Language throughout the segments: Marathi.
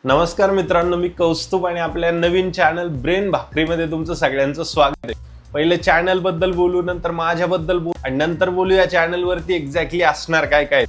नमस्कार मित्रांनो, मी कौस्तुभ आणि आपल्या नवीन चॅनल ब्रेन भाकरीमध्ये तुमचं सगळ्यांचं स्वागत आहे। पहिले चॅनल बद्दल बोलू, नंतर माझ्याबद्दल बोलू आणि नंतर बोलू या चॅनल वरती एक्झॅक्टली असणार काय काय।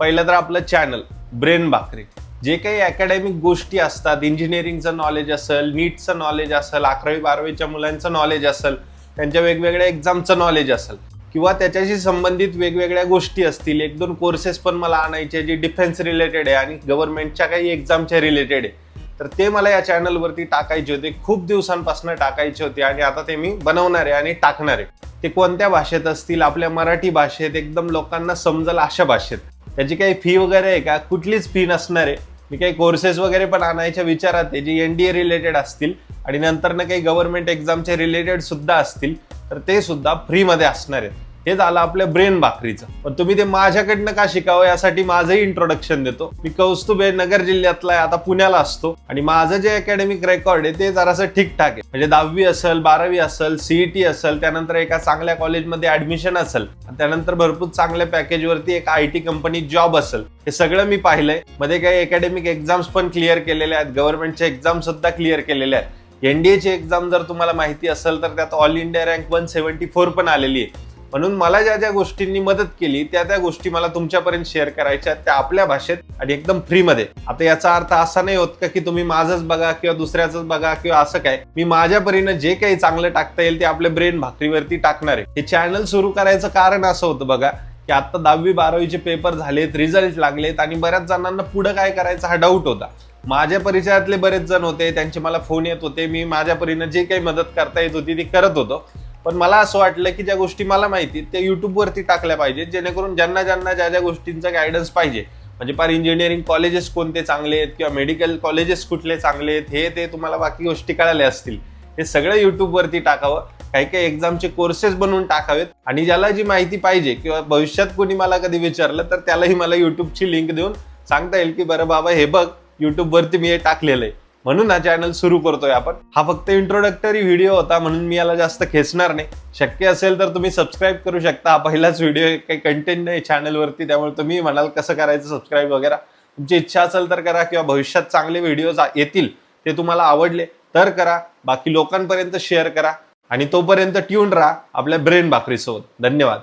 पहिलं तर आपलं चॅनल ब्रेन भाकरी, जे काही अकॅडमिक गोष्टी असतात, इंजिनिअरिंगचं नॉलेज असेल, नीटचं नॉलेज असेल, 11वी-12वीच्या मुलांचं नॉलेज असेल, त्यांच्या वेगवेगळ्या एक्झामचं नॉलेज असेल किंवा त्याच्याशी संबंधित वेगवेगळ्या गोष्टी असतील, एक दोन कोर्सेस पण मला आणायचे जे डिफेन्स रिलेटेड आहे आणि गव्हर्नमेंटच्या काही एक्झामच्या रिलेटेड आहे, तर ते मला या चॅनलवरती टाकायचे होते। खूप दिवसांपासून टाकायचे होते आणि आता ते मी बनवणार आहे आणि टाकणार आहे। ते कोणत्या भाषेत असतील, आपल्या मराठी भाषेत, एकदम लोकांना समजेल अशा भाषेत। त्याची काही फी वगैरे आहे का? कुठलीच फी नसणार आहे। मी काही कोर्सेस वगैरे पण आणायच्या विचारात आहे, जे NDA रिलेटेड असतील आणि नंतर ना काही गव्हर्नमेंट एक्झामचे रिलेटेड सुद्धा असतील, तर ते सुद्धा फ्रीमध्ये असणार आहेत। हे झालं आपल्या ब्रेन भाकरीचं। पण तुम्ही ते माझ्याकडनं का शिकावं यासाठी माझंही इंट्रोडक्शन देतो। मी कौस्तुभ आहे, नगर जिल्ह्यातला आहे, आता पुण्याला असतो आणि माझं जे अकॅडमिक रेकॉर्ड आहे ते जरासं ठीकठाक आहे। म्हणजे 10वी असेल, 12वी असेल, CET असेल, त्यानंतर एका चांगल्या कॉलेजमध्ये ऍडमिशन असेल, त्यानंतर भरपूर चांगल्या पॅकेजवरती एक IT कंपनीत जॉब असेल, हे सगळं मी पाहिलंय। मध्ये काही अकॅडमिक एक्झाम्स पण क्लिअर केलेल्या आहेत, गव्हर्नमेंटचे एक्झाम सुद्धा क्लिअर केलेल्या आहेत। NDA ची एक्झाम जर तुम्हाला माहिती असेल तर त्यात ऑल इंडिया रँक 174 पण आलेली आहे। म्हणून मला ज्या ज्या गोष्टींनी मदत केली त्या गोष्टी मला तुमच्यापर्यंत शेअर करायच्या, त्या आपल्या भाषेत आणि एकदम फ्रीमध्ये। आता याचा अर्थ असा नाही होत का की तुम्ही माझंच बघा किंवा दुसऱ्याचंच बघा किंवा असं काय। मी माझ्या परीने जे काही चांगलं टाकता येईल ते आपल्या ब्रेन भाकरीवरती टाकणार आहे। हे चॅनल सुरू करायचं कारण असं होतं बघा, की आता 10वी-12वीचे पेपर झालेत, रिझल्ट लागलेत आणि बऱ्याच जणांना पुढे काय करायचं हा डाऊट होता। माझ्या परिचयातले बरेच जण होते, त्यांचे मला फोन येत होते, मी माझ्या परीने जे काही मदत करता येत होती ती करत होतो। पण मला असं वाटलं की ज्या गोष्टी मला माहिती त्या YouTube वरती टाकल्या पाहिजेत, जेणेकरून ज्यांना ज्या ज्या गोष्टींचा गायडन्स पाहिजे, म्हणजे पार इंजिनिअरिंग कॉलेजेस कोणते चांगले आहेत किंवा मेडिकल कॉलेजेस कुठले चांगले आहेत, हे ते तुम्हाला बाकी गोष्टी कळाल्या असतील, हे सगळं YouTube वरती टाकावं। काही काही एक्झामचे कोर्सेस बनवून टाकावेत आणि ज्याला जी माहिती पाहिजे किंवा भविष्यात कोणी मला कधी विचारलं तर त्यालाही मला YouTubeची लिंक देऊन सांगता येईल की बरं बाबा हे बघ, YouTube वरती मी हे टाकलेलं आहे। म्हणून हा चॅनल सुरू करतोय आपण। हा फक्त इंट्रोडक्टरी व्हिडिओ होता, म्हणून मी याला जास्त खेचणार नाही। शक्य असेल तर तुम्ही सबस्क्राईब करू शकता। हा पहिलाच व्हिडिओ, काही कंटेंट नाही चॅनलवरती, त्यामुळे तुम्ही म्हणाल कसं करायचं सबस्क्राईब वगैरे, तुमची इच्छा असेल तर करा, किंवा भविष्यात चांगले व्हिडिओज येतील ते तुम्हाला आवडले तर करा, बाकी लोकांपर्यंत शेअर करा आणि तोपर्यंत ट्यून राहा आपल्या ब्रेन भाकरीसोबत। धन्यवाद।